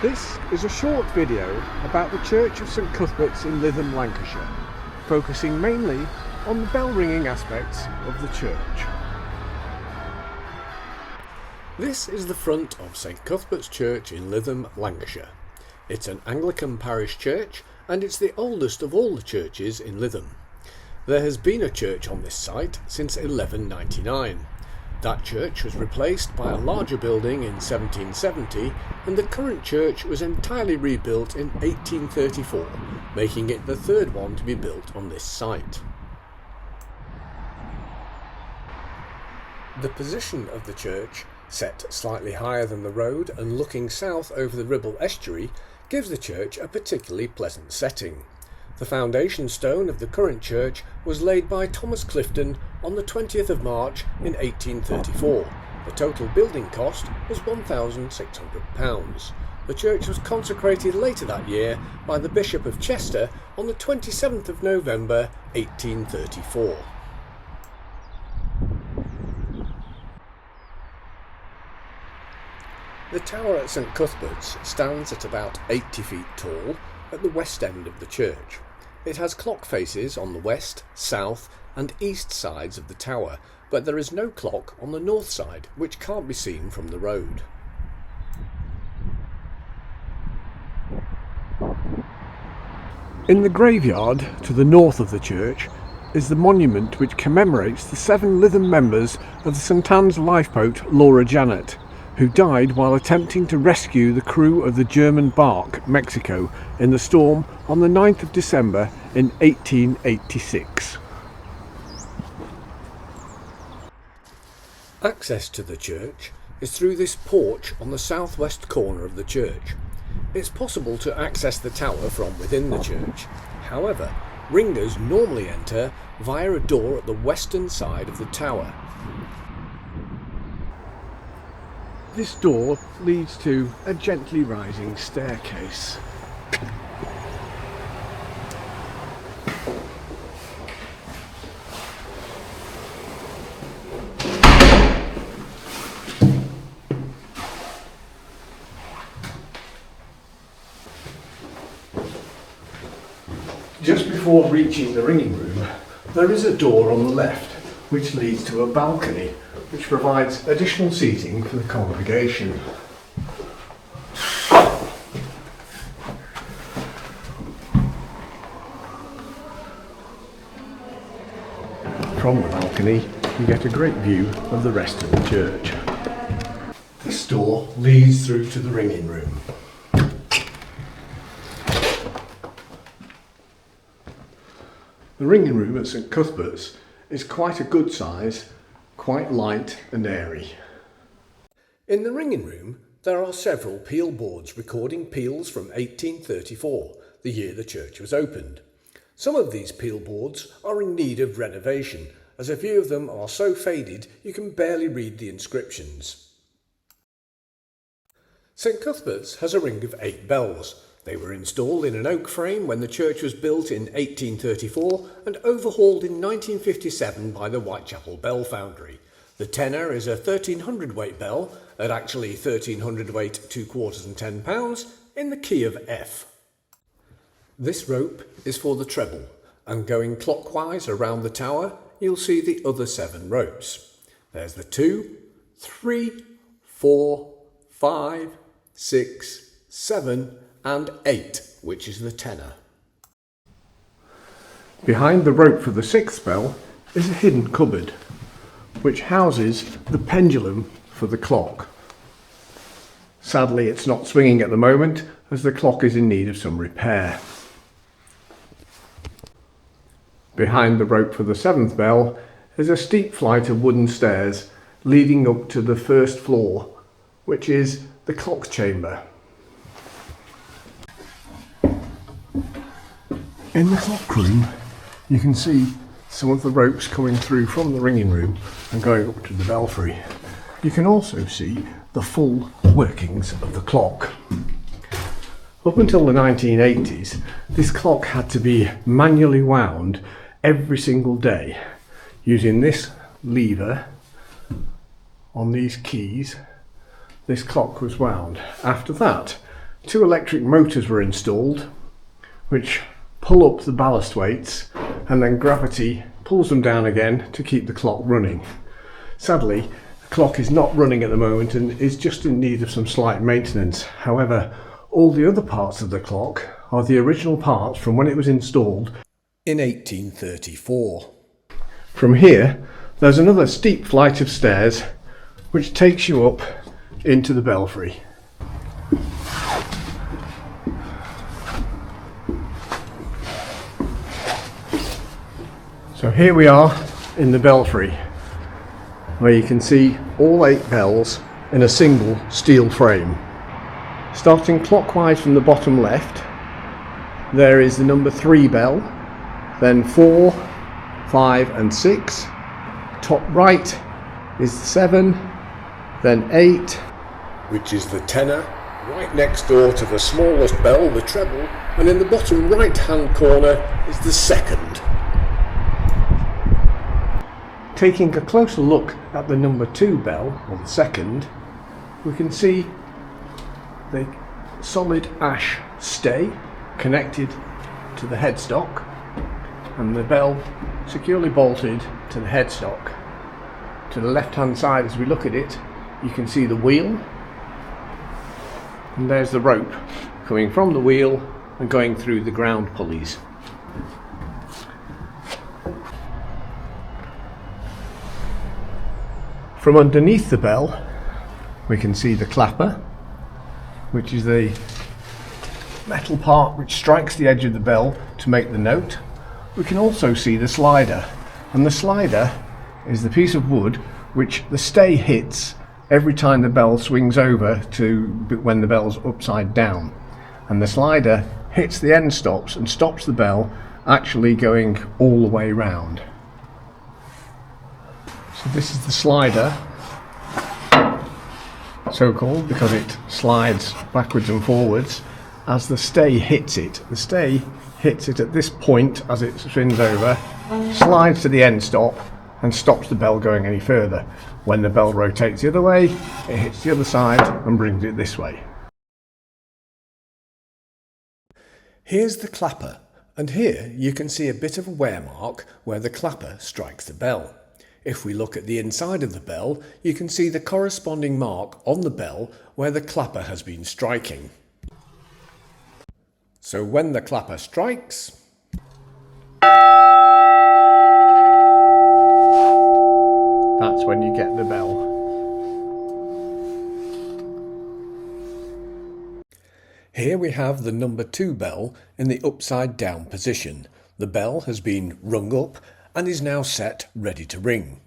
This is a short video about the Church of St Cuthbert's in Lytham, Lancashire, focusing mainly on the bell ringing aspects of the church. This is the front of St Cuthbert's Church in Lytham, Lancashire. It's an Anglican parish church and it's the oldest of all the churches in Lytham. There has been a church on this site since 1199. That church was replaced by a larger building in 1770 and the current church was entirely rebuilt in 1834, making it the third one to be built on this site. The position of the church, set slightly higher than the road and looking south over the Ribble estuary, gives the church a particularly pleasant setting. The foundation stone of the current church was laid by Thomas Clifton on the 20th of March in 1834. The total building cost was £1,600. The church was consecrated later that year by the Bishop of Chester on the 27th of November 1834. The tower at St Cuthbert's stands at about 80 feet tall at the west end of the church. It has clock faces on the west, south and east sides of the tower, but there is no clock on the north side, which can't be seen from the road. In the graveyard to the north of the church is the monument which commemorates the 7 Lytham members of the St Anne's lifeboat Laura Janet, who died while attempting to rescue the crew of the German bark Mexico in the storm on the 9th of December in 1886. Access to the church is through this porch on the southwest corner of the church. It's possible to access the tower from within the church. However, ringers normally enter via a door at the western side of the tower. This door leads to a gently rising staircase. Just before reaching the ringing room, there is a door on the left which leads to a balcony which provides additional seating for the congregation. From the balcony, you get a great view of the rest of the church. This door leads through to the ringing room. The ringing room at St Cuthbert's is quite a good size, quite light and airy. In the ringing room there are several peal boards recording peals from 1834, the year the church was opened. Some of these peal boards are in need of renovation, as a few of them are so faded you can barely read the inscriptions. St Cuthbert's has a ring of 8 bells. They were installed in an oak frame when the church was built in 1834 and overhauled in 1957 by the Whitechapel Bell Foundry. The tenor is a 1300 weight bell, at actually 1300 weight 2/4 and 10 pounds, in the key of F. This rope is for the treble, and going clockwise around the tower you'll see the other 7 ropes. There's the 2, 3, 4, 5, 6, 7 and 8, which is the tenor. Behind the rope for the 6th bell is a hidden cupboard, which houses the pendulum for the clock. Sadly, it's not swinging at the moment, as the clock is in need of some repair. Behind the rope for the 7th bell is a steep flight of wooden stairs leading up to the 1st floor, which is the clock chamber. In the clock room, you can see some of the ropes coming through from the ringing room and going up to the belfry. You can also see the full workings of the clock. Up until the 1980s, this clock had to be manually wound every single day using this lever on these keys. This clock was wound. After that, Two electric motors were installed which pull up the ballast weights, and then gravity pulls them down again to keep the clock running. Sadly, the clock is not running at the moment and is just in need of some slight maintenance. However, all the other parts of the clock are the original parts from when it was installed in 1834. From here, there's another steep flight of stairs which takes you up into the belfry. So here we are in the belfry, where you can see all 8 bells in a single steel frame. Starting clockwise from the bottom left, there is the number 3 bell, then 4, 5 and 6. Top right is 7, then 8, which is the tenor, right next door to the smallest bell, the treble, and in the bottom right hand corner is the 2nd. Taking a closer look at the number 2 bell, or the 2nd, we can see the solid ash stay connected to the headstock, and the bell securely bolted to the headstock. To the left hand side, as we look at it, you can see the wheel, and there's the rope coming from the wheel and going through the ground pulleys. From underneath the bell, we can see the clapper, which is the metal part which strikes the edge of the bell to make the note. We can also see the slider, and the slider is the piece of wood which the stay hits every time the bell swings over to when the bell's upside down, and the slider hits the end stops and stops the bell actually going all the way round. So this is the slider, so called because it slides backwards and forwards as the stay hits it. The stay hits it at this point as it spins over, slides to the end stop and stops the bell going any further. When the bell rotates the other way, it hits the other side and brings it this way. Here's the clapper, and here you can see a bit of a wear mark where the clapper strikes the bell. If we look at the inside of the bell, you can see the corresponding mark on the bell where the clapper has been striking. So when the clapper strikes, that's when you get the bell. Here we have the number 2 bell in the upside down position. The bell has been rung up and is now set ready to ring.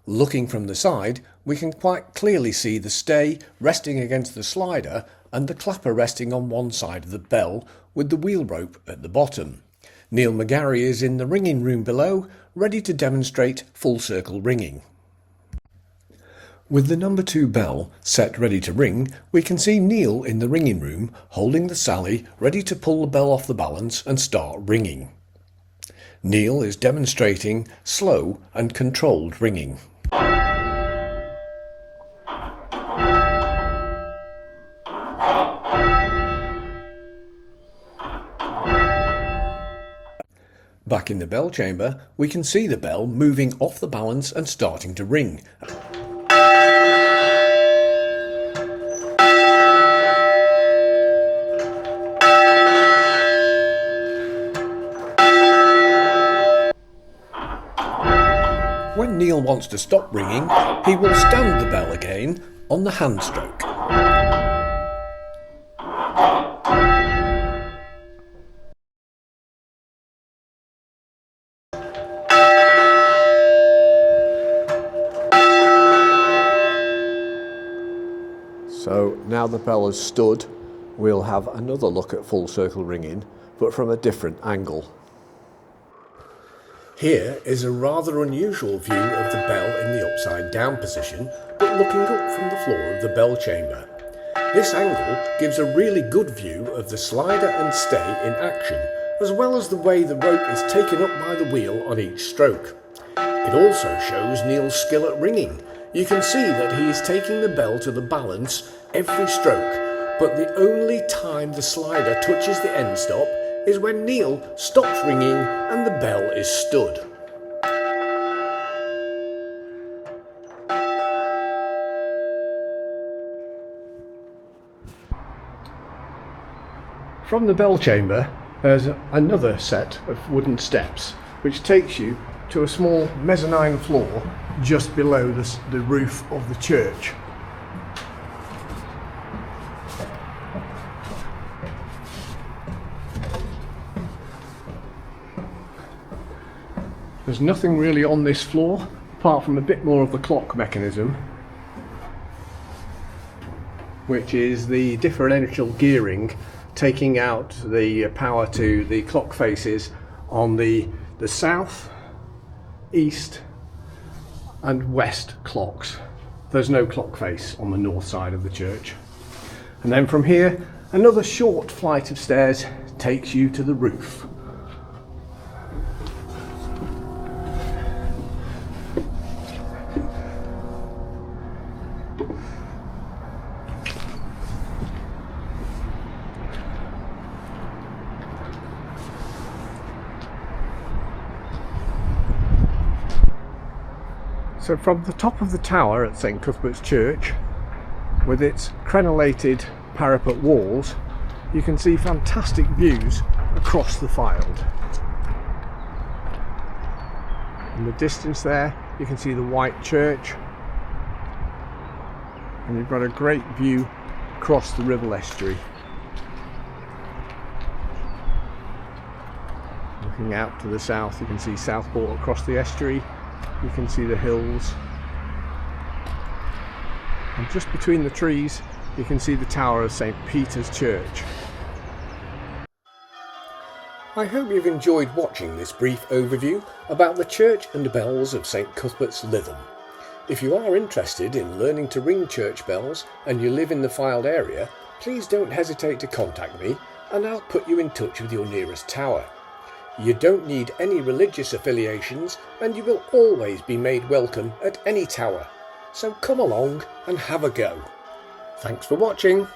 Looking from the side, we can quite clearly see the stay resting against the slider and the clapper resting on one side of the bell with the wheel rope at the bottom. Neil McGarry is in the ringing room below, ready to demonstrate full circle ringing. With the number 2 bell set ready to ring, we can see Neil in the ringing room holding the Sally ready to pull the bell off the balance and start ringing. Neil is demonstrating slow and controlled ringing. Back in the bell chamber, we can see the bell moving off the balance and starting to ring. When Neil wants to stop ringing, he will stand the bell again on the hand stroke. So now the bell has stood, we'll have another look at full circle ringing, but from a different angle. Here is a rather unusual view of the bell in the upside down position, but looking up from the floor of the bell chamber. This angle gives a really good view of the slider and stay in action, as well as the way the rope is taken up by the wheel on each stroke. It also shows Neil's skill at ringing. You can see that he is taking the bell to the balance every stroke, but the only time the slider touches the end stop is when Neil stops ringing and the bell is stood. From the bell chamber, there's another set of wooden steps which takes you to a small mezzanine floor just below the roof of the church. There's nothing really on this floor apart from a bit more of the clock mechanism, which is the differential gearing taking out the power to the clock faces on the south, east and west clocks. There's no clock face on the north side of the church. And then from here, another short flight of stairs takes you to the roof. So from the top of the tower at St Cuthbert's Church, with its crenellated parapet walls, you can see fantastic views across the Fylde. In the distance there, you can see the white church, and you've got a great view across the Ribble estuary. Looking out to the south, you can see Southport across the estuary. You can see the hills, and just between the trees you can see the tower of St Peter's Church. I hope you've enjoyed watching this brief overview about the church and bells of St Cuthbert's, Lytham. If you are interested in learning to ring church bells and you live in the Fylde area, please don't hesitate to contact me and I'll put you in touch with your nearest tower. You don't need any religious affiliations and you will always be made welcome at any tower. So come along and have a go. Thanks for watching.